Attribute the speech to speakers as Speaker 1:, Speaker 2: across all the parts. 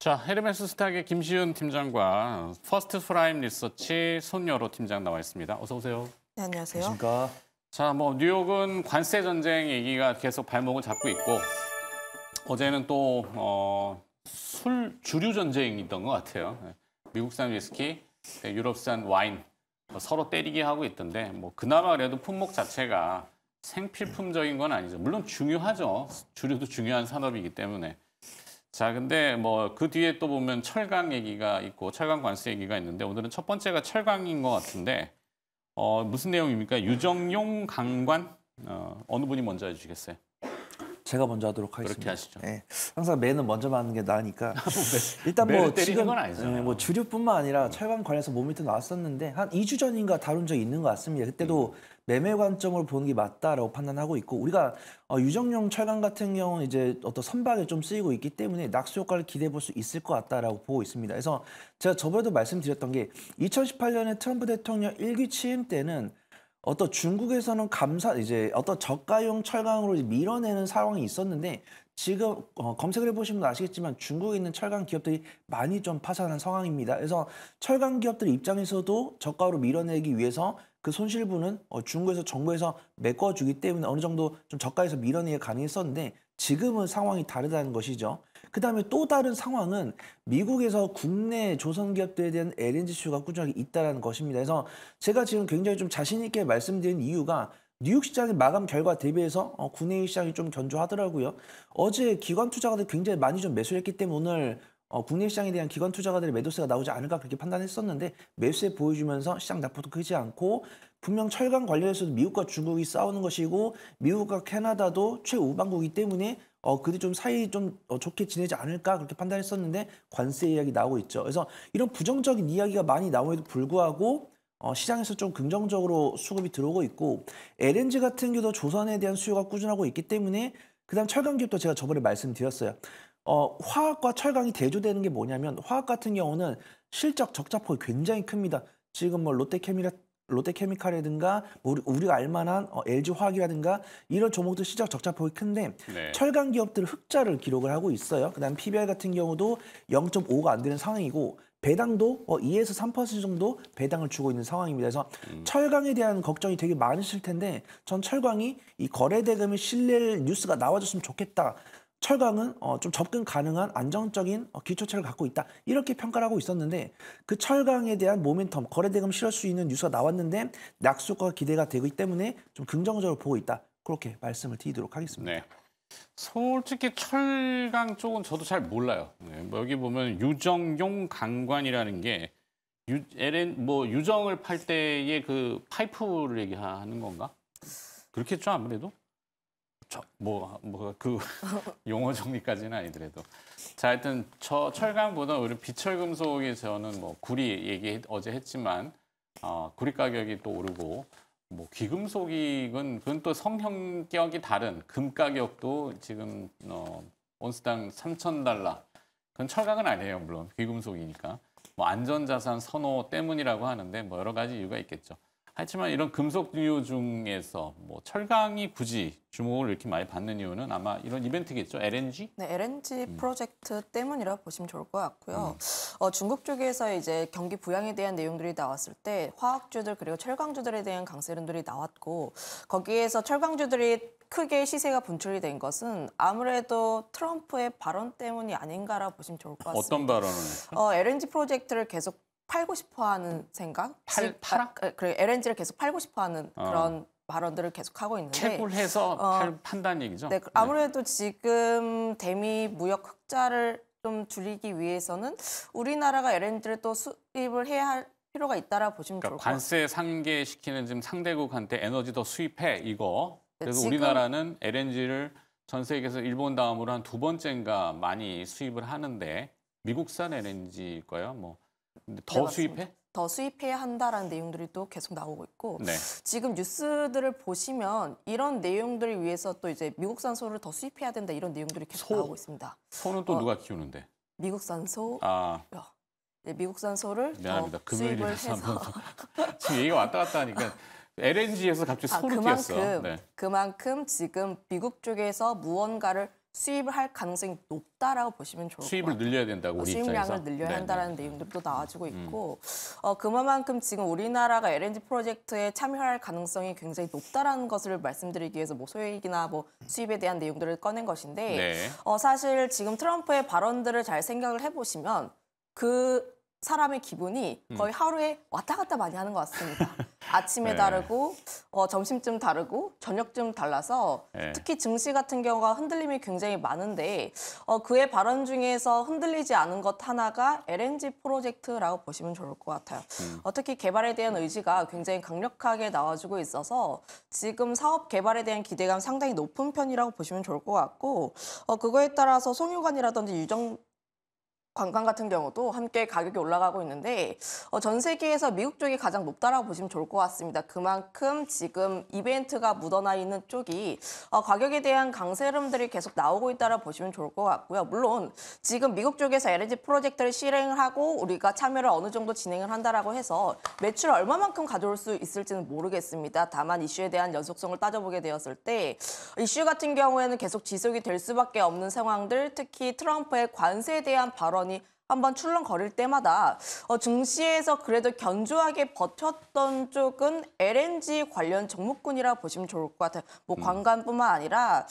Speaker 1: 자, 헤르메스 스탁의 김시윤 팀장과 퍼스트 프라임 리서치 손여로 팀장 나와 있습니다. 어서 오세요.
Speaker 2: 네, 안녕하세요.
Speaker 3: 안녕하십니까.
Speaker 1: 자, 뉴욕은 관세 전쟁 얘기가 계속 발목을 잡고 있고 어제는 또 주류 전쟁이 있던 것 같아요. 미국산 위스키, 유럽산 와인 서로 때리기 하고 있던데 그나마 그래도 품목 자체가 생필품적인 건 아니죠. 물론 중요하죠. 주류도 중요한 산업이기 때문에. 자, 근데 그 뒤에 또 보면 철강 얘기가 있고 철강 관세 얘기가 있는데 오늘은 첫 번째가 철강인 것 같은데 무슨 내용입니까? 유정용 강관 어느 분이 먼저 해주시겠어요?
Speaker 3: 제가 먼저 하도록 하겠습니다.
Speaker 1: 그렇게 하시죠.
Speaker 3: 네, 항상 매는 먼저 맞는 게 나으니까. 일단
Speaker 1: 지금
Speaker 3: 주류뿐만 아니라 철강 관련해서 모멘트 나왔었는데 한 2주 전인가 다룬 적이 있는 것 같습니다. 그때도 매매 관점을 보는 게 맞다라고 판단하고 있고 우리가 유정용 철강 같은 경우는 이제 어떤 선박에 좀 쓰이고 있기 때문에 낙수 효과를 기대해 볼 수 있을 것 같다라고 보고 있습니다. 그래서 제가 저번에도 말씀드렸던 게 2018년에 트럼프 대통령 1기 취임 때는 어떤 중국에서는 어떤 저가용 철강으로 밀어내는 상황이 있었는데 지금 검색을 해보시면 아시겠지만 중국에 있는 철강 기업들이 많이 좀 파산한 상황입니다. 그래서 철강 기업들 입장에서도 저가로 밀어내기 위해서 그 손실분은 중국에서 정부에서 메꿔주기 때문에 어느 정도 좀 저가에서 밀어내기가 가능했었는데 지금은 상황이 다르다는 것이죠. 그다음에 또 다른 상황은 미국에서 국내 조선 기업들에 대한 LNG 수요가 꾸준하게 있다는 것입니다. 그래서 제가 지금 굉장히 좀 자신 있게 말씀드린 이유가 뉴욕 시장의 마감 결과 대비해서 국내 시장이 좀 견조하더라고요. 어제 기관 투자가들 굉장히 많이 좀 매수를 했기 때문에 오늘 국내 시장에 대한 기관 투자가들의 매도세가 나오지 않을까 그렇게 판단했었는데 매수세 보여주면서 시장 낙폭도 크지 않고 분명 철강 관련해서도 미국과 중국이 싸우는 것이고 미국과 캐나다도 최우방국이기 때문에 그들이 좀 사이 좀 좋게 지내지 않을까 그렇게 판단했었는데 관세 이야기 나오고 있죠. 그래서 이런 부정적인 이야기가 많이 나옴에도 불구하고 시장에서 좀 긍정적으로 수급이 들어오고 있고 LNG 같은 경우도 조선에 대한 수요가 꾸준하고 있기 때문에 그다음 철강 기업도 제가 저번에 말씀드렸어요. 화학과 철강이 대조되는 게 뭐냐면 화학 같은 경우는 실적 적자폭이 굉장히 큽니다. 지금 롯데케미칼이라든가 우리가 알만한 LG화학이라든가 이런 종목들 시장 적자폭이 큰데 철강 기업들은 흑자를 기록을 하고 있어요. 그다음 PBR 같은 경우도 0.5가 안 되는 상황이고 배당도 2에서 3% 정도 배당을 주고 있는 상황입니다. 그래서 철강에 대한 걱정이 되게 많으실 텐데 전 철강이 이 거래대금이 실릴 뉴스가 나와줬으면 좋겠다. 철강은 좀 접근 가능한 안정적인 기초체를 갖고 있다. 이렇게 평가를 하고 있었는데 그 철강에 대한 모멘텀, 거래대금 실을 수 있는 뉴스가 나왔는데 낙수가 기대가 되기 때문에 좀 긍정적으로 보고 있다. 그렇게 말씀을 드리도록 하겠습니다.
Speaker 1: 네. 솔직히 철강 쪽은 저도 잘 몰라요. 여기 보면 유정용 강관이라는 게 유정을 팔 때의 그 파이프를 얘기하는 건가? 그렇겠죠, 아무래도? 그 용어 정리까지는 아니더라도. 자, 하여튼 철강보다 오히려 비철금속이 저는 구리 어제 했지만 구리 가격이 또 오르고 귀금속이건 또 성형격이 다른 금 가격도 지금 온스당 $3,000. 그건 철강은 아니에요, 물론 귀금속이니까. 안전자산 선호 때문이라고 하는데 여러 가지 이유가 있겠죠. 하지만 이런 금속류 중에서 철강이 굳이 주목을 이렇게 많이 받는 이유는 아마 이런 이벤트겠죠? LNG?
Speaker 2: 네, LNG 프로젝트 때문이라고 보시면 좋을 것 같고요. 중국 쪽에서 이제 경기 부양에 대한 내용들이 나왔을 때 화학주들 그리고 철강주들에 대한 강세론들이 나왔고 거기에서 철강주들이 크게 시세가 분출이 된 것은 아무래도 트럼프의 발언 때문이 아닌가라고 보시면 좋을 것 같습니다.
Speaker 1: 어떤 발언을 했죠?
Speaker 2: LNG 프로젝트를 계속 팔고 싶어하는 생각?
Speaker 1: 팔아?
Speaker 2: 그래, LNG를 계속 팔고 싶어하는 그런 발언들을 계속 하고 있는데
Speaker 1: 채굴 해서 판다는 얘기죠?
Speaker 2: 네, 아무래도 지금 대미 무역 흑자를 좀 줄이기 위해서는 우리나라가 LNG를 또 수입을 해야 할 필요가 있다라고 보시면 좋을 것 같아요.
Speaker 1: 관세 상계시키는 지금 상대국한테 에너지 더 수입해 이거. 그래서 네, 우리나라는 LNG를 전 세계에서 일본 다음으로 한 2번째인가 많이 수입을 하는데 미국산 LNG일 거예요. 더 수입해?
Speaker 2: 더 수입해야 한다라는 내용들이 또 계속 나오고 있고
Speaker 1: 네.
Speaker 2: 지금 뉴스들을 보시면 이런 내용들을 위해서 또 이제 미국산 소를 더 수입해야 된다 이런 내용들이 계속 나오고 있습니다.
Speaker 1: 소는 또 누가 키우는데?
Speaker 2: 미국산 소. 네, 미국산 소를
Speaker 1: 미안합니다.
Speaker 2: 더 수입을 해서
Speaker 1: 지금 얘기가 왔다 갔다 하니까 LNG에서 갑자기 소를 띄었어.
Speaker 2: 그만큼 지금 미국 쪽에서 무언가를 수입을 할 가능성이 높다라고 보시면 좋을 것
Speaker 1: 수입을
Speaker 2: 같아요.
Speaker 1: 늘려야 된다고 우리 입장에서.
Speaker 2: 수입량을 늘려야
Speaker 1: 네,
Speaker 2: 한다는
Speaker 1: 네.
Speaker 2: 내용들도 나와지고 있고 그만큼 지금 우리나라가 LNG 프로젝트에 참여할 가능성이 굉장히 높다라는 것을 말씀드리기 위해서 뭐 소액이나 뭐 수입에 대한 내용들을 꺼낸 것인데
Speaker 1: 네.
Speaker 2: 사실 지금 트럼프의 발언들을 잘 생각을 해보시면 그 사람의 기분이 거의 하루에 왔다 갔다 많이 하는 것 같습니다. 아침에
Speaker 1: 네.
Speaker 2: 다르고 점심쯤 다르고 저녁쯤 달라서
Speaker 1: 네.
Speaker 2: 특히 증시 같은 경우가 흔들림이 굉장히 많은데 그의 발언 중에서 흔들리지 않은 것 하나가 LNG 프로젝트라고 보시면 좋을 것 같아요. 특히 개발에 대한 의지가 굉장히 강력하게 나와주고 있어서 지금 사업 개발에 대한 기대감 상당히 높은 편이라고 보시면 좋을 것 같고 그거에 따라서 송유관이라든지 유정 관광 같은 경우도 함께 가격이 올라가고 있는데 전 세계에서 미국 쪽이 가장 높다라고 보시면 좋을 것 같습니다. 그만큼 지금 이벤트가 묻어나 있는 쪽이 가격에 대한 강세 흐름들이 계속 나오고 있다라고 보시면 좋을 것 같고요. 물론 지금 미국 쪽에서 LNG 프로젝트를 실행을 하고 우리가 참여를 어느 정도 진행을 한다라고 해서 매출을 얼마만큼 가져올 수 있을지는 모르겠습니다. 다만 이슈에 대한 연속성을 따져보게 되었을 때 이슈 같은 경우에는 계속 지속이 될 수밖에 없는 상황들, 특히 트럼프의 관세에 대한 발언 한번 출렁거릴 때마다 증시에서 그래도 견조하게 버텼던 쪽은 LNG 관련 종목군이라 보시면 좋을 것 같아요. 뭐 관광뿐만 아니라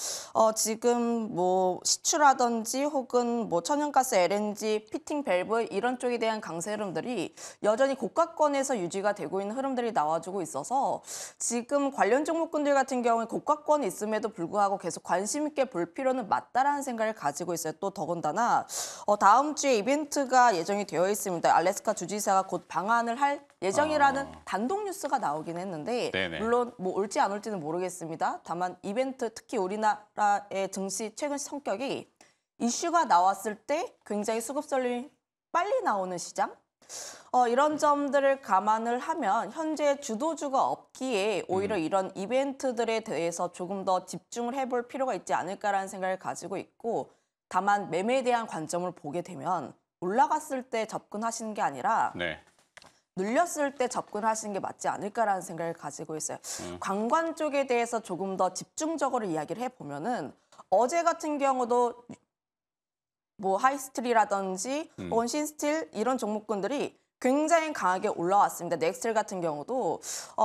Speaker 2: 지금 뭐 시추라든지 혹은 뭐 천연가스 LNG 피팅 밸브 이런 쪽에 대한 강세 흐름들이 여전히 고가권에서 유지가 되고 있는 흐름들이 나와주고 있어서 지금 관련 종목군들 같은 경우에 고가권이 있음에도 불구하고 계속 관심 있게 볼 필요는 맞다라는 생각을 가지고 있어요. 또 더군다나 다음 주에 이벤트가 예정이 되어 있습니다. 알래스카 주지사가 곧 방한을 할 예정이라는 단독 뉴스가 나오긴 했는데
Speaker 1: 네네.
Speaker 2: 물론 뭐 올지 안 올지는 모르겠습니다. 다만 이벤트 특히 우리나라의 증시 최근 성격이 이슈가 나왔을 때 굉장히 수급설이 빨리 나오는 시장 이런 점들을 감안을 하면 현재 주도주가 없기에 오히려 이런 이벤트들에 대해서 조금 더 집중을 해볼 필요가 있지 않을까라는 생각을 가지고 있고 다만 매매에 대한 관점을 보게 되면 올라갔을 때 접근하시는 게 아니라
Speaker 1: 네.
Speaker 2: 눌렸을 때 접근하시는 게 맞지 않을까라는 생각을 가지고 있어요. 관광 쪽에 대해서 조금 더 집중적으로 이야기를 해보면은 어제 같은 경우도 뭐 하이스틸이라든지 혹은 신스틸 이런 종목군들이 굉장히 강하게 올라왔습니다. 넥스틸 같은 경우도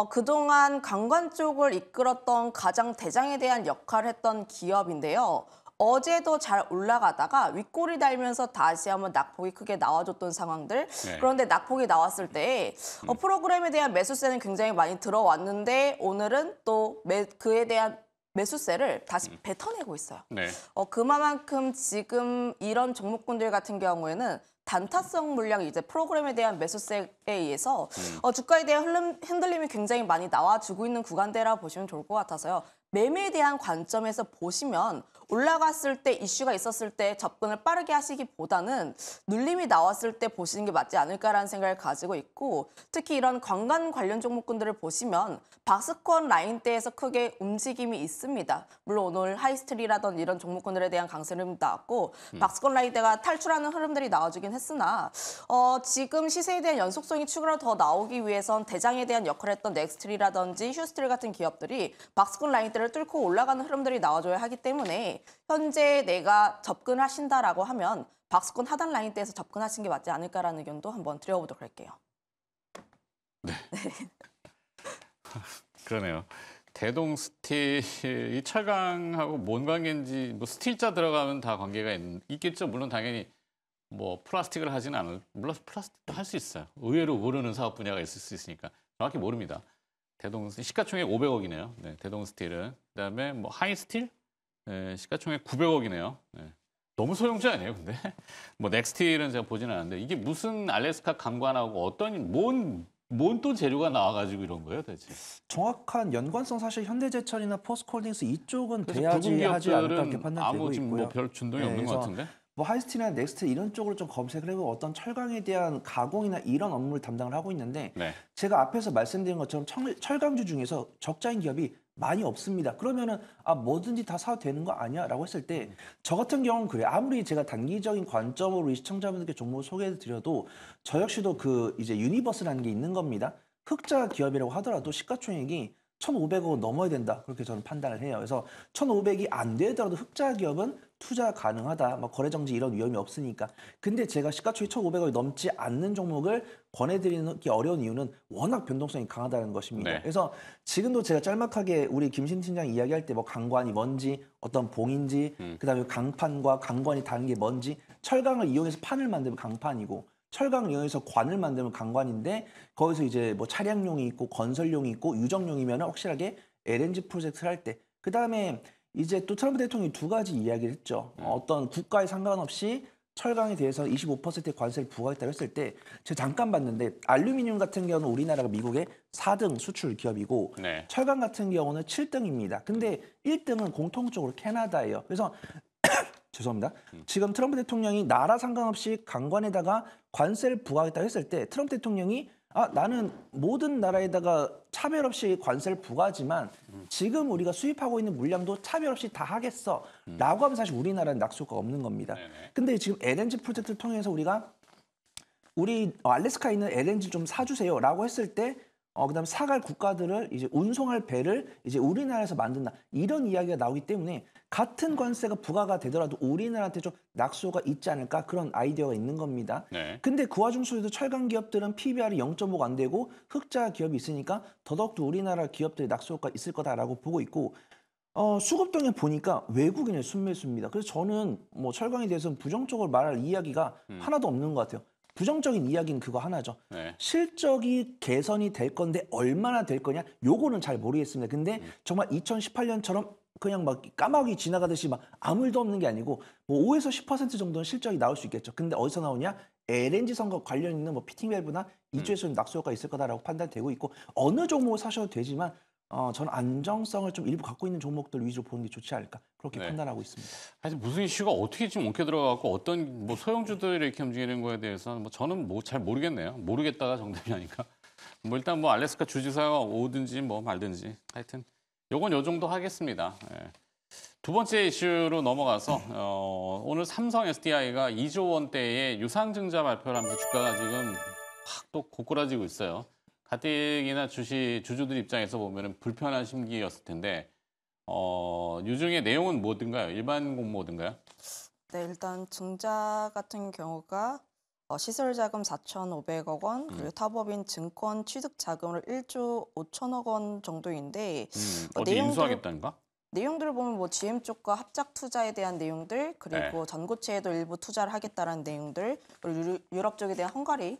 Speaker 2: 그동안 관광 쪽을 이끌었던 가장 대장에 대한 역할을 했던 기업인데요. 어제도 잘 올라가다가 윗골이 달면서 다시 한번 낙폭이 크게 나와줬던 상황들.
Speaker 1: 네.
Speaker 2: 그런데 낙폭이 나왔을 때 프로그램에 대한 매수세는 굉장히 많이 들어왔는데 오늘은 또 그에 대한 매수세를 다시 뱉어내고 있어요.
Speaker 1: 네.
Speaker 2: 그만큼 지금 이런 종목군들 같은 경우에는 단타성 물량 이제 프로그램에 대한 매수세에 의해서 주가에 대한 흔들림이 굉장히 많이 나와주고 있는 구간대라고 보시면 좋을 것 같아서요. 매매에 대한 관점에서 보시면 올라갔을 때 이슈가 있었을 때 접근을 빠르게 하시기보다는 눌림이 나왔을 때 보시는 게 맞지 않을까라는 생각을 가지고 있고 특히 이런 관광 관련 종목군들을 보시면 박스권 라인대에서 크게 움직임이 있습니다. 물론 오늘 하이스트리라던 이런 종목군들에 대한 강세는 나왔고 박스권 라인대가 탈출하는 흐름들이 나와주긴 했으나 지금 시세에 대한 연속성이 추가로 더 나오기 위해선 대장에 대한 역할을 했던 넥스트리라든지 휴스트리 같은 기업들이 박스권 라인대를 뚫고 올라가는 흐름들이 나와줘야 하기 때문에 현재 내가 접근하신다라고 하면 박스권 하단 라인대에서 접근하신 게 맞지 않을까라는 의견도 한번 드려보도록 할게요.
Speaker 1: 그러네요. 대동 스틸이 철강하고 뭔 관계인지 뭐 스틸자 들어가면 다 관계가 있겠죠. 물론 당연히 뭐 플라스틱을 하지는 않을 물론 플라스틱도 할 수 있어요. 의외로 모르는 사업 분야가 있을 수 있으니까 정확히 모릅니다. 대동 시가총액 500억이네요. 네, 대동 스틸은 그다음에 뭐 하이 스틸 시가총액 900억이네요. 네. 너무 소형주 아니에요, 근데? 뭐 넥스틸은 제가 보지는 않았는데 이게 무슨 알래스카 감관하고 어떤 뭔 또 재료가 나와가지고 이런 거예요, 대체?
Speaker 3: 정확한 연관성 사실 현대제철이나 포스코홀딩스 이쪽은
Speaker 1: 그래서
Speaker 3: 돼야지
Speaker 1: 붉은
Speaker 3: 하지 않을까 이렇게
Speaker 1: 기업들은
Speaker 3: 판단되고
Speaker 1: 아무 지금
Speaker 3: 있고요.
Speaker 1: 뭐별 준동이
Speaker 3: 네,
Speaker 1: 없는 것
Speaker 3: 그래서
Speaker 1: 같은데?
Speaker 3: 뭐 하이스틸이나 넥스틸 이런 쪽으로 좀 검색을 해보고 어떤 철강에 대한 가공이나 이런 업무를 담당을 하고 있는데
Speaker 1: 네.
Speaker 3: 제가 앞에서 말씀드린 것처럼 철강주 중에서 적자인 기업이 많이 없습니다. 그러면은 뭐든지 다 사도 되는 거 아니야? 라고 했을 때 저 같은 경우는 그래요. 아무리 제가 단기적인 관점으로 우리 시청자분들께 정보를 소개해 드려도 저 역시도 그 이제 유니버스라는 게 있는 겁니다. 흑자 기업이라고 하더라도 시가총액이 1,500억 원 넘어야 된다. 그렇게 저는 판단을 해요. 그래서 1,500이 안 되더라도 흑자 기업은 투자 가능하다. 뭐 거래 정지 이런 위험이 없으니까. 근데 제가 시가총액 1,500억이 넘지 않는 종목을 권해드리기 어려운 이유는 워낙 변동성이 강하다는 것입니다.
Speaker 1: 네.
Speaker 3: 그래서 지금도 제가 짤막하게 우리 김신 팀장 이야기할 때 뭐 강관이 뭔지 어떤 봉인지 그다음에 강판과 강관이 다른 게 뭔지 철강을 이용해서 판을 만들면 강판이고 철강을 이용해서 관을 만들면 강관인데 거기서 이제 뭐 차량용이 있고 건설용이 있고 유정용이면 확실하게 LNG 프로젝트를 할 때 그다음에 이제 또 트럼프 대통령이 두 가지 이야기를 했죠. 어떤 국가에 상관없이 철강에 대해서 25%의 관세를 부과했다고 했을 때 제가 잠깐 봤는데 알루미늄 같은 경우는 우리나라가 미국의 4등 수출 기업이고
Speaker 1: 네.
Speaker 3: 철강 같은 경우는 7등입니다. 근데 1등은 공통적으로 캐나다예요. 그래서 죄송합니다. 지금 트럼프 대통령이 나라 상관없이 강관에다가 관세를 부과하겠다고 했을 때 트럼프 대통령이 나는 모든 나라에다가 차별 없이 관세를 부과하지만 지금 우리가 수입하고 있는 물량도 차별 없이 다 하겠어 라고 하면 사실 우리나라는 낙수효과가 없는 겁니다.
Speaker 1: 네네.
Speaker 3: 근데 지금 LNG 프로젝트를 통해서 우리가 우리 알래스카에 있는 LNG 좀 사주세요 라고 했을 때 그다음 사갈 국가들을 이제 운송할 배를 이제 우리나라에서 만든다 이런 이야기가 나오기 때문에 같은 관세가 부과가 되더라도 우리나라한테 좀 낙수가 있지 않을까 그런 아이디어가 있는 겁니다.
Speaker 1: 네.
Speaker 3: 근데 그 와중 속에도 철강 기업들은 PBR이 0.5가 안 되고 흑자 기업이 있으니까 더더욱더 우리나라 기업들이 낙수효과 있을 거다라고 보고 있고 수급동에 보니까 외국인의 순매수입니다. 그래서 저는 뭐 철강에 대해서는 부정적으로 말할 이야기가 하나도 없는 것 같아요. 부정적인 이야기는 그거 하나죠.
Speaker 1: 네.
Speaker 3: 실적이 개선이 될 건데 얼마나 될 거냐? 요거는 잘 모르겠습니다. 근데 정말 2018년처럼 그냥 막 까마귀 지나가듯이 막 아무 일도 없는 게 아니고 뭐 5에서 10% 정도는 실적이 나올 수 있겠죠. 근데 어디서 나오냐? LNG 선과 관련 있는 뭐 피팅 밸브나 이주에서는 낙수효과가 있을 거다라고 판단되고 있고 어느 종목을 사셔도 되지만 저는 안정성을 좀 일부 갖고 있는 종목들 위주로 보는 게 좋지 않을까 그렇게
Speaker 1: 네.
Speaker 3: 판단하고 있습니다.
Speaker 1: 하여튼 무슨 이슈가 어떻게 지금 엉켜 들어가고 어떤 뭐 소형주들이 이렇게 움직이는 거에 대해서는 뭐 저는 뭐 잘 모르겠네요. 모르겠다가 정답이 아니까. 뭐 일단 뭐 알래스카 주지사가 오든지 뭐 말든지 하여튼 요건 요 정도 하겠습니다. 예. 두 번째 이슈로 넘어가서 오늘 삼성 SDI가 2조 원대의 유상증자 발표를 하면서 주가가 지금 확 또 고꾸라지고 있어요. 가뜩이나 주주들 입장에서 보면은 불편한 심기였을 텐데 유증의 내용은 뭐든가요? 일반 공모든가요?
Speaker 2: 네, 일단 증자 같은 경우가 시설 자금 4,500억 원, 그리고 타법인 증권 취득 자금을 1조 5천억 원 정도인데
Speaker 1: 어디 인수하겠다는가?
Speaker 2: 내용들을 보면 뭐 GM 쪽과 합작 투자에 대한 내용들, 그리고
Speaker 1: 네.
Speaker 2: 전고체에도 일부 투자를 하겠다라는 내용들, 그리고 유럽 쪽에 대한 헝가리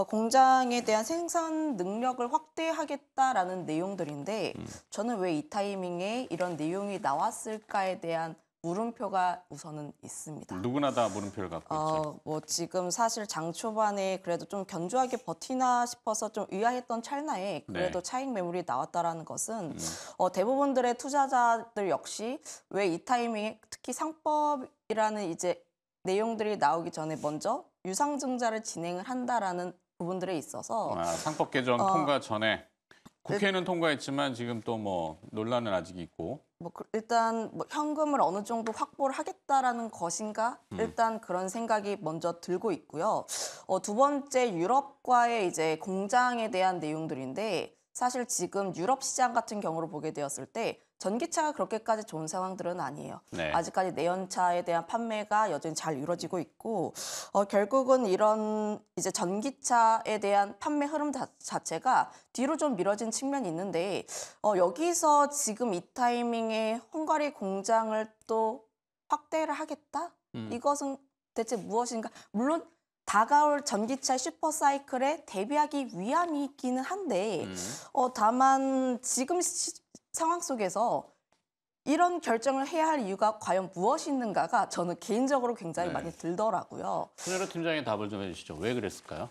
Speaker 2: 공장에 대한 생산 능력을 확대하겠다라는 내용들인데 저는 왜 이 타이밍에 이런 내용이 나왔을까에 대한 물음표가 우선은 있습니다.
Speaker 1: 누구나 다 물음표를 갖고 있죠.
Speaker 2: 뭐 지금 사실 장 초반에 그래도 좀 견조하게 버티나 싶어서 좀 의아했던 찰나에 그래도
Speaker 1: 네.
Speaker 2: 차익 매물이 나왔다라는 것은 대부분들의 투자자들 역시 왜 이 타이밍에 특히 상법이라는 이제 내용들이 나오기 전에 먼저 유상증자를 진행을 한다라는 부분들에 있어서
Speaker 1: 상법 개정 통과 전에 국회는 통과했지만 지금 또 뭐 논란은 아직 있고.
Speaker 2: 뭐 일단 뭐 현금을 어느 정도 확보를 하겠다라는 것인가 일단 그런 생각이 먼저 들고 있고요. 두 번째 유럽과의 이제 공장에 대한 내용들인데 사실 지금 유럽 시장 같은 경우로 보게 되었을 때 전기차가 그렇게까지 좋은 상황들은 아니에요.
Speaker 1: 네.
Speaker 2: 아직까지 내연차에 대한 판매가 여전히 잘 이루어지고 있고 결국은 이런 이제 전기차에 대한 판매 흐름 자체가 뒤로 좀 미뤄진 측면이 있는데 여기서 지금 이 타이밍에 헝가리 공장을 또 확대를 하겠다? 이것은 대체 무엇인가? 물론 다가올 전기차 슈퍼사이클에 대비하기 위함이 있기는 한데 다만 지금 상황 속에서 이런 결정을 해야 할 이유가 과연 무엇이 있는가가 저는 개인적으로 굉장히
Speaker 1: 네.
Speaker 2: 많이 들더라고요.
Speaker 1: 손혜로 팀장의 답을 좀 해주시죠. 왜 그랬을까요?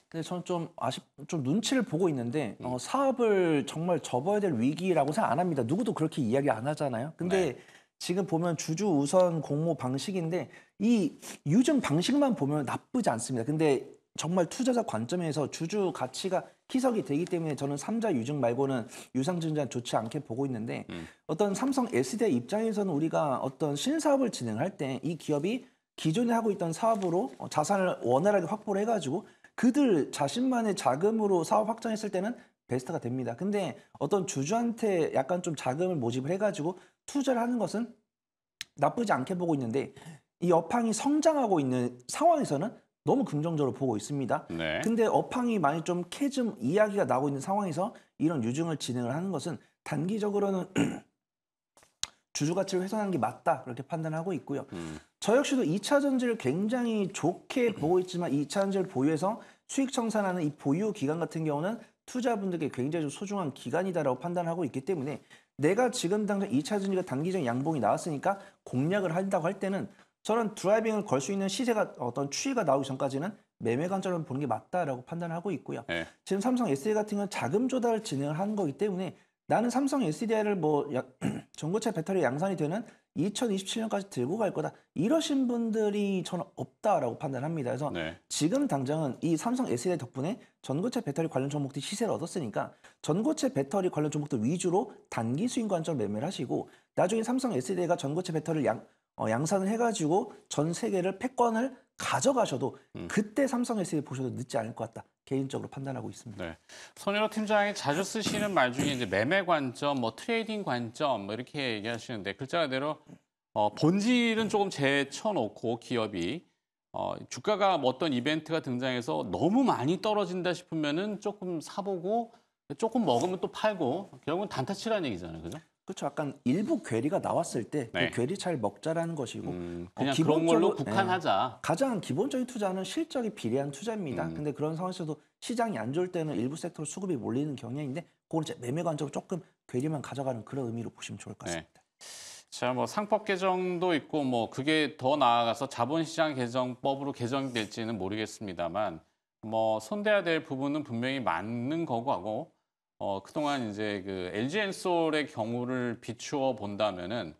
Speaker 3: 근데 저는 좀 눈치를 보고 있는데 사업을 정말 접어야 될 위기라고 생각 안 합니다. 누구도 그렇게 이야기 안 하잖아요. 근데
Speaker 1: 네.
Speaker 3: 지금 보면 주주 우선 공모 방식인데 이 유증 방식만 보면 나쁘지 않습니다. 근데 정말 투자자 관점에서 주주 가치가 희석이 되기 때문에 저는 삼자 유증 말고는 유상증자는 좋지 않게 보고 있는데 어떤 삼성 SDI 입장에서는 우리가 어떤 신사업을 진행할 때 이 기업이 기존에 하고 있던 사업으로 자산을 원활하게 확보를 해가지고 그들 자신만의 자금으로 사업 확장했을 때는 베스트가 됩니다. 근데 어떤 주주한테 약간 좀 자금을 모집을 해가지고 투자를 하는 것은 나쁘지 않게 보고 있는데 이 업황이 성장하고 있는 상황에서는 너무 긍정적으로 보고 있습니다.
Speaker 1: 네.
Speaker 3: 근데 업황이 많이 좀 캐즘 이야기가 나오고 있는 상황에서 이런 유증을 진행을 하는 것은 단기적으로는 주주 가치를 훼손하는 게 맞다 그렇게 판단하고 있고요. 저 역시도 2차 전지를 굉장히 좋게 보고 있지만 2차 전지를 보유해서 수익 청산하는 이 보유 기간 같은 경우는 투자분들께 굉장히 좀 소중한 기간이다라고 판단하고 있기 때문에 내가 지금 당장 2차 전지가 단기적 양봉이 나왔으니까 공략을 한다고 할 때는 저는 드라이빙을 걸 수 있는 시세가 어떤 추이가 나오기 전까지는 매매 관점을 보는 게 맞다라고 판단하고 있고요.
Speaker 1: 네.
Speaker 3: 지금 삼성 SDI 같은 경우는 자금 조달을 진행을 하는 거기 때문에 나는 삼성 SDI를 뭐 전고체 배터리 양산이 되는 2027년까지 들고 갈 거다. 이러신 분들이 저는 없다라고 판단합니다. 그래서
Speaker 1: 네.
Speaker 3: 지금 당장은 이 삼성 SDI 덕분에 전고체 배터리 관련 종목들이 시세를 얻었으니까 전고체 배터리 관련 종목들 위주로 단기 수익 관점을 매매를 하시고 나중에 삼성 SDI가 전고체 배터리를 양산을 해가지고 전 세계를 패권을 가져가셔도 그때 삼성 SDI 보셔도 늦지 않을 것 같다. 개인적으로 판단하고 있습니다.
Speaker 1: 네. 손일호 팀장이 자주 쓰시는 말 중에 이제 매매 관점, 뭐 트레이딩 관점 뭐 이렇게 얘기하시는데 글자 그대로 본질은 조금 제쳐놓고 기업이 주가가 뭐 어떤 이벤트가 등장해서 너무 많이 떨어진다 싶으면은 조금 사보고 조금 먹으면 또 팔고 결국은 단타치라는 얘기잖아요, 그죠?
Speaker 3: 그렇죠. 약간 일부 괴리가 나왔을 때 그
Speaker 1: 네.
Speaker 3: 괴리 잘 먹자라는 것이고
Speaker 1: 그냥 그런 걸로
Speaker 3: 기본적으로,
Speaker 1: 국한하자.
Speaker 3: 가장 기본적인 투자는 실적이 비례한 투자입니다. 근데 그런 상황에서도 시장이 안 좋을 때는 일부 섹터로 수급이 몰리는 경향인데 그걸 이제 매매 관점으로 조금 괴리만 가져가는 그런 의미로 보시면 좋을 것 같습니다.
Speaker 1: 자, 뭐 상법 개정도 있고 뭐 그게 더 나아가서 자본시장 개정법으로 개정될지는 모르겠습니다만 뭐 손대야 될 부분은 분명히 맞는 거고 그동안 이제 그 LG엔솔의 경우를 비추어 본다면은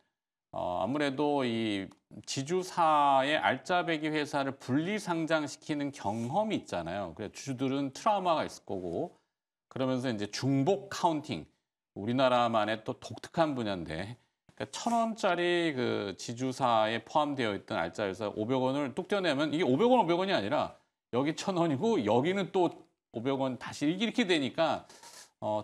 Speaker 1: 아무래도 이 지주사의 알짜배기 회사를 분리 상장시키는 경험이 있잖아요. 그래서 주주들은 트라우마가 있을 거고 그러면서 이제 중복 카운팅 우리나라만의 또 독특한 분야인데 그러니까 1,000원짜리 그 지주사에 포함되어 있던 알짜회사 500원을 뚝 떼어내면 이게 500원, 500원이 아니라 여기 1,000원이고 여기는 또 500원 다시 이렇게 되니까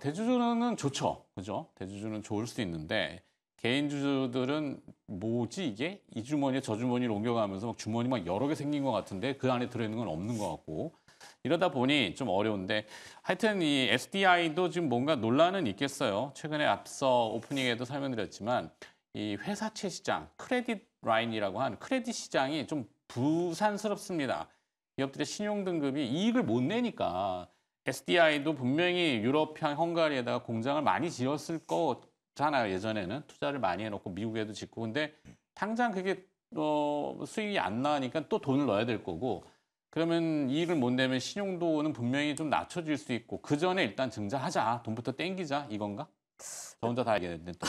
Speaker 1: 대주주는 좋죠. 그죠? 대주주는 좋을 수 있는데 개인 주주들은 뭐지 이게? 이 주머니에 저 주머니를 옮겨가면서 막 주머니 막 여러 개 생긴 것 같은데 그 안에 들어있는 건 없는 것 같고 이러다 보니 좀 어려운데 하여튼 이 SDI도 지금 뭔가 논란은 있겠어요. 최근에 앞서 오프닝에도 설명드렸지만 이 회사채 시장, 크레딧 라인이라고 하는 크레딧 시장이 좀 부산스럽습니다. 기업들의 신용 등급이 이익을 못 내니까 SDI도 분명히 유럽형 헝가리에다가 공장을 많이 지었을 거잖아요. 예전에는 투자를 많이 해놓고 미국에도 짓고 근데 당장 그게 수익이 안 나니까 또 돈을 넣어야 될 거고 그러면 이익을 못 내면 신용도는 분명히 좀 낮춰질 수 있고 그 전에 일단 증자하자 돈부터 땡기자 이건가? 저 혼자 다 얘기했는데 또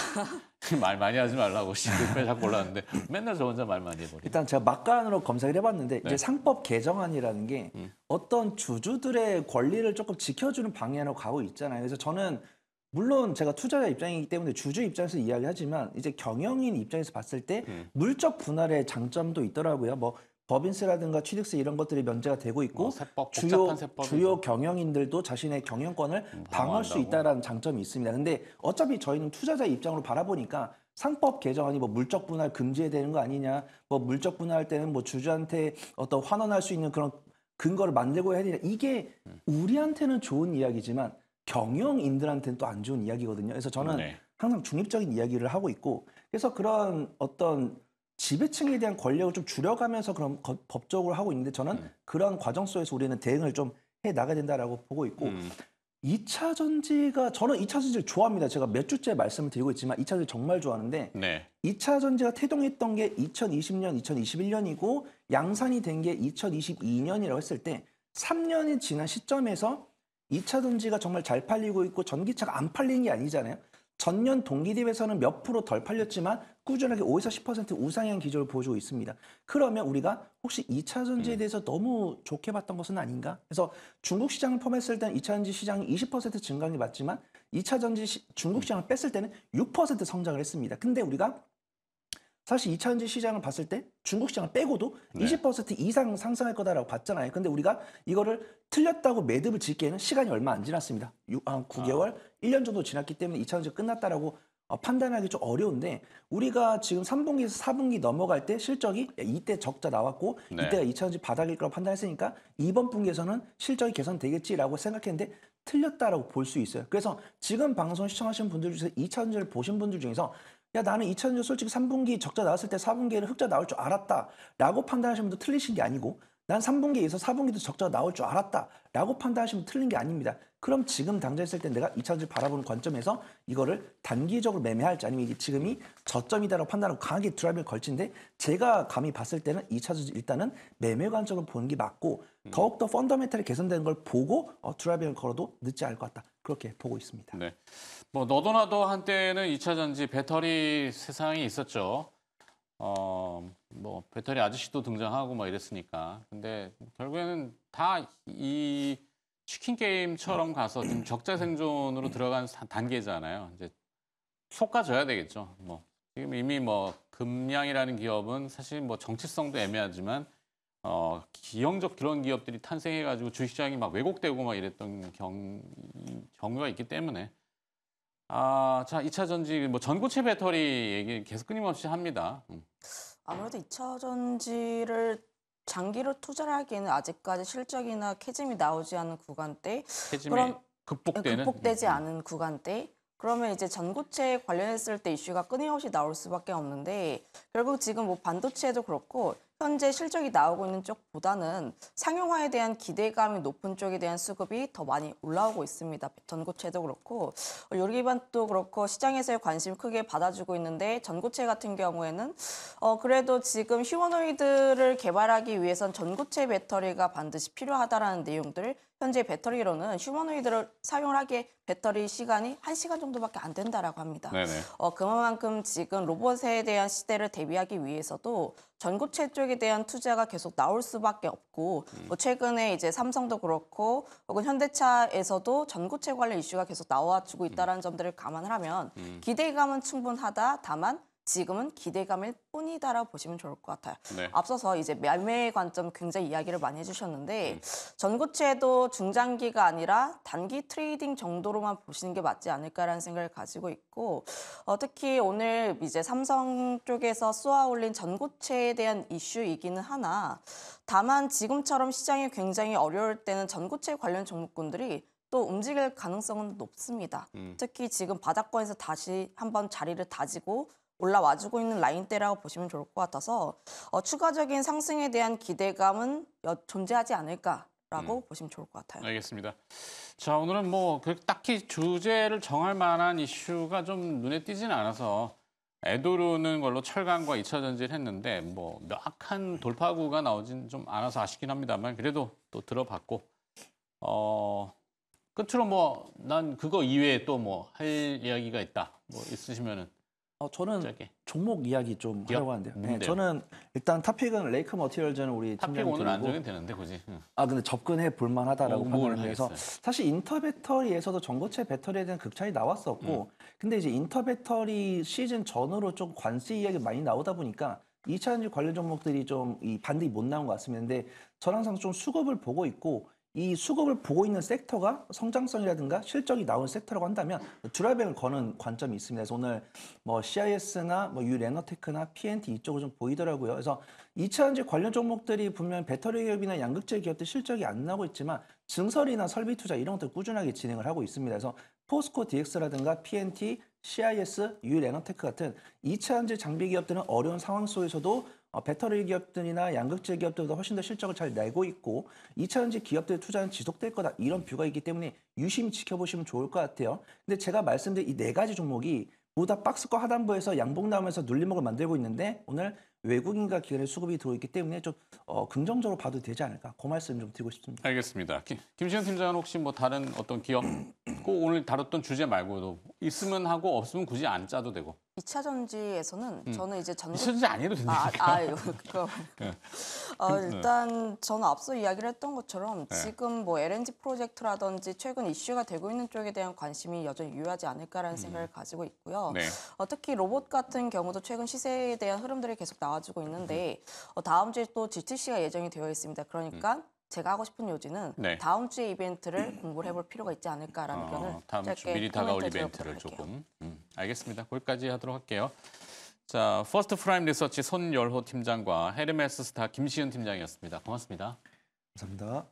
Speaker 1: 말 많이 하지 말라고 시급에 자꾸 올라왔는데 맨날 저 혼자 말 많이 해버려.
Speaker 3: 일단 제가 막간으로 검색을 해봤는데
Speaker 1: 네.
Speaker 3: 이제 상법 개정안이라는 게 어떤 주주들의 권리를 조금 지켜주는 방향으로 가고 있잖아요. 그래서 저는 물론 제가 투자자 입장이기 때문에 주주 입장에서 이야기하지만 이제 경영인 입장에서 봤을 때 물적 분할의 장점도 있더라고요. 뭐 법인세라든가 취득세 이런 것들이 면제가 되고 있고
Speaker 1: 세법,
Speaker 3: 주요
Speaker 1: 복잡한 세법이죠.
Speaker 3: 주요 경영인들도 자신의 경영권을 방어할 수
Speaker 1: 방어한다고.
Speaker 3: 있다라는 장점이 있습니다. 근데 어차피 저희는 투자자 입장으로 바라보니까 상법 개정안이 뭐 물적 분할 금지해야 되는 거 아니냐, 뭐 물적 분할할 때는 뭐 주주한테 어떤 환원할 수 있는 그런 근거를 만들고 해야 되냐, 이게 우리한테는 좋은 이야기지만 경영인들한테는 또 안 좋은 이야기거든요. 그래서 저는
Speaker 1: 네.
Speaker 3: 항상 중립적인 이야기를 하고 있고 그래서 그런 어떤 지배층에 대한 권력을 좀 줄여가면서 그런 법적으로 하고 있는데 저는 그런 과정 속에서 우리는 대응을 좀 해 나가야 된다라고 보고 있고 2차 전지가 저는 2차 전지를 좋아합니다. 제가 몇 주째 말씀을 드리고 있지만 2차 전지 정말 좋아하는데
Speaker 1: 네.
Speaker 3: 2차 전지가 태동했던 게 2020년, 2021년이고 양산이 된 게 2022년이라고 했을 때 3년이 지난 시점에서 2차 전지가 정말 잘 팔리고 있고 전기차가 안 팔린 게 아니잖아요. 전년 동기 대비해서는 몇 프로 덜 팔렸지만 꾸준하게 5에서 10% 우상향 기조를 보여주고 있습니다. 그러면 우리가 혹시 2차 전지에 대해서 너무 좋게 봤던 것은 아닌가? 그래서 중국 시장을 포함했을 때는 2차 전지 시장이 20% 증가한 게 맞지만 2차 전지 중국 시장을 뺐을 때는 6% 성장을 했습니다. 근데 우리가 사실 2차 전지 시장을 봤을 때 중국 시장을 빼고도
Speaker 1: 네.
Speaker 3: 20% 이상 상승할 거다라고 봤잖아요. 근데 우리가 이거를 틀렸다고 매듭을 짓기에는 시간이 얼마 안 지났습니다. 9개월, 1년 정도 지났기 때문에 2차 전지가 끝났다라고 판단하기 좀 어려운데 우리가 지금 3분기에서 4분기 넘어갈 때 실적이 이때 적자 나왔고
Speaker 1: 네.
Speaker 3: 이때가 2차전지 바닥일 거라고 판단했으니까 이번 분기에서는 실적이 개선되겠지라고 생각했는데 틀렸다라고 볼 수 있어요. 그래서 지금 방송 시청하시는 분들 중에서 2차전지를 보신 분들 중에서 야 나는 2차전지 솔직히 3분기 적자 나왔을 때 4분기에는 흑자 나올 줄 알았다라고 판단하시는 분도 틀리신 게 아니고 난 3분기에서 4분기도 적자가 나올 줄 알았다라고 판단하시면 틀린 게 아닙니다. 그럼 지금 당장 있을 때 내가 2차전지 바라보는 관점에서 이거를 단기적으로 매매할지 아니면 이게 지금이 저점이다라고 판단하고 강하게 드라이브를 걸친데 제가 감히 봤을 때는 2차전지 일단은 매매 관점으로 보는 게 맞고 더욱더 펀더멘탈이 개선되는 걸 보고 드라이브를 걸어도 늦지 않을 것 같다. 그렇게 보고 있습니다.
Speaker 1: 네. 뭐 너도 나도 한때는 2차 전지 배터리 세상이 있었죠. 뭐 배터리 아저씨도 등장하고 막 이랬으니까. 근데 결국에는 다 이 치킨 게임처럼 가서 지금 적자 생존으로 들어간 단계잖아요. 이제 솎아줘야 되겠죠. 뭐 지금 이미 뭐 금양이라는 기업은 사실 뭐 정치성도 애매하지만 기형적 그런 기업들이 탄생해가지고 주식시장이 막 왜곡되고 막 이랬던 경우가 있기 때문에 자 2차 전지 뭐 전고체 배터리 얘기 계속 끊임없이 합니다.
Speaker 2: 아무래도 2차 전지를 장기로 투자를 하기에는 아직까지 실적이나 캐즘이 나오지 않은 구간대,
Speaker 1: 캐즘이
Speaker 2: 극복되지 않은 구간대, 그러면 이제 전고체 관련했을 때 이슈가 끊임없이 나올 수밖에 없는데 결국 지금 뭐 반도체도 그렇고 현재 실적이 나오고 있는 쪽보다는 상용화에 대한 기대감이 높은 쪽에 대한 수급이 더 많이 올라오고 있습니다. 전고체도 그렇고 요리기반도 그렇고 시장에서의 관심 크게 받아주고 있는데 전고체 같은 경우에는 그래도 지금 휴머노이드를 개발하기 위해선 전고체 배터리가 반드시 필요하다라는 내용들을 현재 배터리로는 휴머노이드를 사용을 하기에 배터리 시간이 1시간 정도밖에 안 된다라고 합니다.
Speaker 1: 네네.
Speaker 2: 그만큼 지금 로봇에 대한 시대를 대비하기 위해서도 전고체 쪽에 대한 투자가 계속 나올 수밖에 없고 뭐 최근에 이제 삼성도 그렇고 혹은 현대차에서도 전고체 관련 이슈가 계속 나와주고 있다는 점들을 감안을 하면 기대감은 충분하다. 다만 지금은 기대감일 뿐이다라고 보시면 좋을 것 같아요.
Speaker 1: 네.
Speaker 2: 앞서서 이제 매매 관점 굉장히 이야기를 많이 해주셨는데 전고체도 중장기가 아니라 단기 트레이딩 정도로만 보시는 게 맞지 않을까라는 생각을 가지고 있고 특히 오늘 이제 삼성 쪽에서 쏘아 올린 전고체에 대한 이슈이기는 하나 다만 지금처럼 시장이 굉장히 어려울 때는 전고체 관련 종목군들이 또 움직일 가능성은 높습니다. 특히 지금 바닥권에서 다시 한번 자리를 다지고 올라와주고 있는 라인대라고 보시면 좋을 것 같아서 추가적인 상승에 대한 기대감은 존재하지 않을까라고 보시면 좋을 것 같아요.
Speaker 1: 알겠습니다. 자 오늘은 뭐 딱히 주제를 정할 만한 이슈가 좀 눈에 띄지는 않아서 애도르는 걸로 철강과 2차 전지를 했는데 뭐 명확한 돌파구가 나오진 좀 않아서 아쉽긴 합니다만 그래도 또 들어봤고 끝으로 뭐 난 그거 이외에 또 뭐 할 이야기가 있다 뭐 있으시면은
Speaker 3: 저는
Speaker 1: 짧게.
Speaker 3: 종목 이야기 좀
Speaker 1: 기업?
Speaker 3: 하려고 하는데요. 네,
Speaker 1: 뭔데요?
Speaker 3: 저는 일단 탑픽은 레이크 머티리얼즈는 우리
Speaker 1: 탑픽
Speaker 3: 팀장님
Speaker 1: 오늘 안
Speaker 3: 드리고
Speaker 1: 정해도 되는데 굳이.
Speaker 3: 근데 접근해 볼 만하다라고
Speaker 1: 뭘
Speaker 3: 판단을 해서
Speaker 1: 하겠어요?
Speaker 3: 사실 인터 배터리에서도 전고체 배터리에 대한 극차이 나왔었고 근데 이제 인터 배터리 시즌 전후로 좀 관세 이야기 많이 나오다 보니까 2차 전지 관련 종목들이 좀 이 반등이 못 나온 것 같습니다. 근데 저는 항상 좀 수급을 보고 있고 이 수급을 보고 있는 섹터가 성장성이라든가 실적이 나온 섹터라고 한다면 드라이빙을 거는 관점이 있습니다. 그래서 오늘 뭐 CIS나 뭐 유레너테크나 PNT 이쪽으로 좀 보이더라고요. 그래서 2차 전지 관련 종목들이 분명 배터리 기업이나 양극재 기업들 실적이 안 나오고 있지만 증설이나 설비 투자 이런 것들 꾸준하게 진행을 하고 있습니다. 그래서 포스코 DX라든가 PNT, CIS, 유레너테크 같은 2차 전지 장비 기업들은 어려운 상황 속에서도 배터리 기업들이나 양극재 기업들보다 훨씬 더 실적을 잘 내고 있고 2차 전지 기업들의 투자는 지속될 거다 이런 뷰가 있기 때문에 유심히 지켜보시면 좋을 것 같아요. 근데 제가 말씀드린 이 네 가지 종목이 모두 다 박스권 하단부에서 양봉 나오면서 눌림목을 만들고 있는데 오늘 외국인과 기관의 수급이 들어있기 때문에 좀 긍정적으로 봐도 되지 않을까 그 말씀 좀 드리고 싶습니다.
Speaker 1: 알겠습니다. 김시현 팀장은 혹시 뭐 다른 어떤 기업 꼭 오늘 다뤘던 주제 말고도 있으면 하고 없으면 굳이 안 짜도 되고.
Speaker 2: 2차 전지에서는 저는 이제
Speaker 1: 전지 안 해도 된다니까.
Speaker 2: 그거. 일단 저는 앞서 이야기를 했던 것처럼 지금 뭐 LNG 프로젝트라든지 최근 이슈가 되고 있는 쪽에 대한 관심이 여전히 유효하지 않을까라는 생각을 가지고 있고요.
Speaker 1: 네.
Speaker 2: 특히 로봇 같은 경우도 최근 시세에 대한 흐름들이 계속 나와주고 있는데 다음 주에 또 GTC가 예정이 되어 있습니다. 그러니까 제가 하고 싶은 요지는
Speaker 1: 네.
Speaker 2: 다음 주에 이벤트를 공부를 해볼 필요가 있지 않을까라는 의견을
Speaker 1: 다음 주
Speaker 2: 짧게
Speaker 1: 미리 다가올
Speaker 2: 코멘트
Speaker 1: 이벤트를
Speaker 2: 드려보도록 할게요.
Speaker 1: 조금. 알겠습니다. 거기까지 하도록 할게요. 자, 퍼스트 프라임 리서치 손열호 팀장과 헤르메스 스타 김시은 팀장이었습니다. 고맙습니다.
Speaker 3: 감사합니다.